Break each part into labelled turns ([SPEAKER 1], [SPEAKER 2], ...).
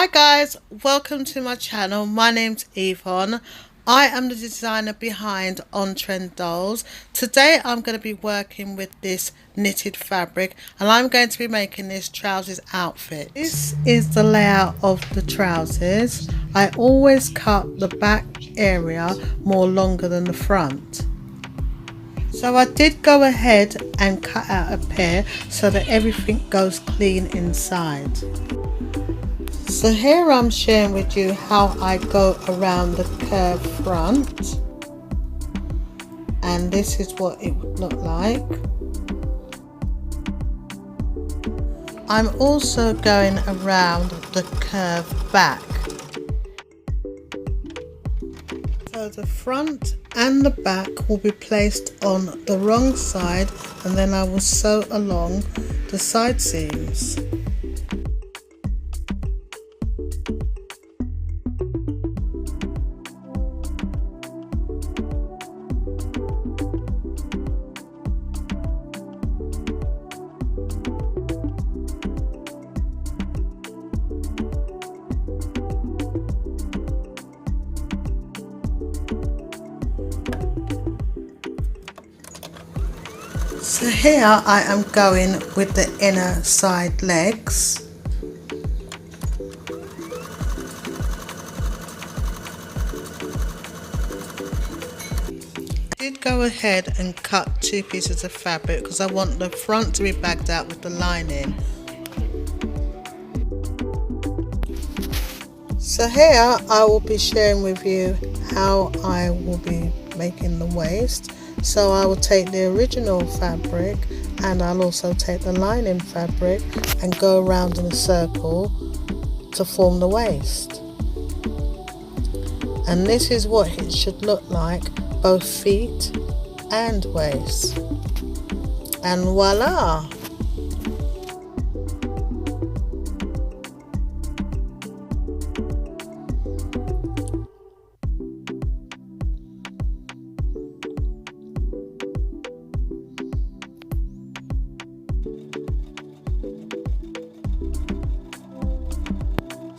[SPEAKER 1] Hi guys, welcome to my channel. My name's Yvonne. I am the designer behind On Trend Dolls. Today I'm going to be working with this knitted fabric and I'm going to be making this trousers outfit. This is the layout of the trousers. I always cut the back area more longer than the front. So I did go ahead and cut out a pair so that everything goes clean inside. So here I'm sharing with you how I go around the curved front, and this is what it would look like. I'm also going around the curved back. So the front and the back will be placed on the wrong side, and then I will sew along the side seams. So here I am going with the inner side legs. I did go ahead and cut 2 pieces of fabric because I want the front to be bagged out with the lining. So here I will be sharing with you how I will be making the waist. So I will take the original fabric and I'll also take the lining fabric and go around in a circle to form the waist. And this is what it should look like, both feet and waist. And voila!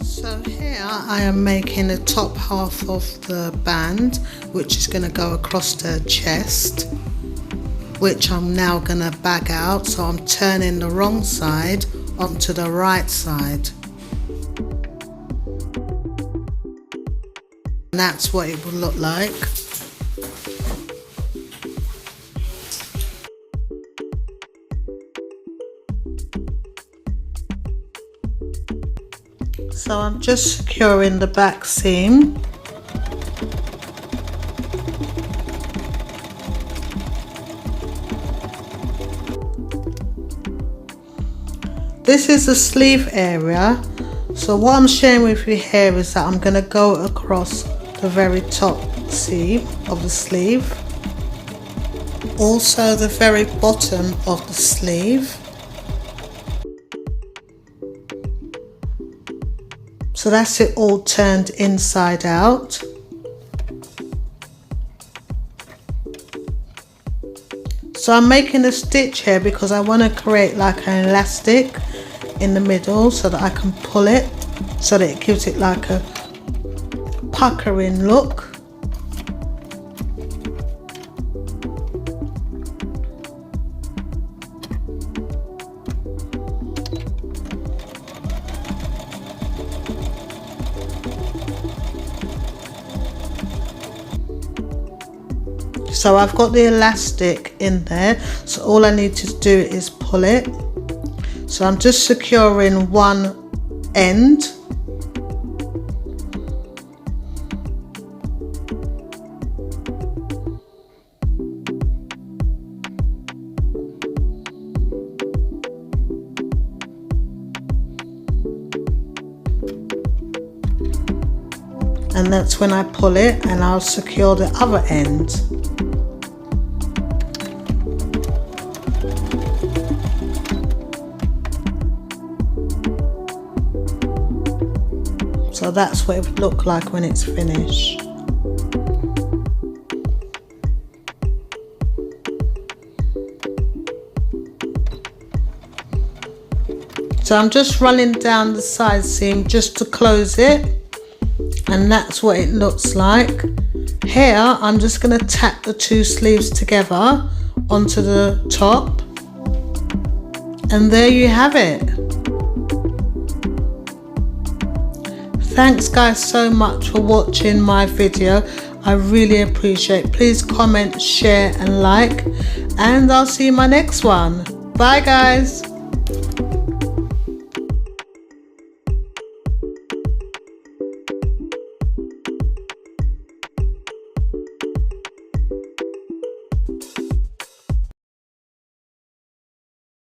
[SPEAKER 1] So here I am making the top half of the band, which is going to go across the chest, which I'm now going to bag out. So I'm turning the wrong side onto the right side. And that's what it will look like. So I'm just securing the back seam. This is the sleeve area. So what I'm sharing with you here is that I'm going to go across the very top seam of the sleeve. Also the very bottom of the sleeve. So that's it all turned inside out. So I'm making a stitch here because I want to create like an elastic in the middle so that I can pull it, so that it gives it like a puckering look. So I've got the elastic in there, so all I need to do is pull it. So I'm just securing one end. And that's when I pull it, and I'll secure the other end. So that's what it would look like when it's finished. So I'm just running down the side seam just to close it, and that's what it looks like. Here I'm just going to tack the two sleeves together onto the top, and there you have it. Thanks guys so much for watching my video. I really appreciate it. Please comment, share and like, and I'll see you in my next one. Bye guys.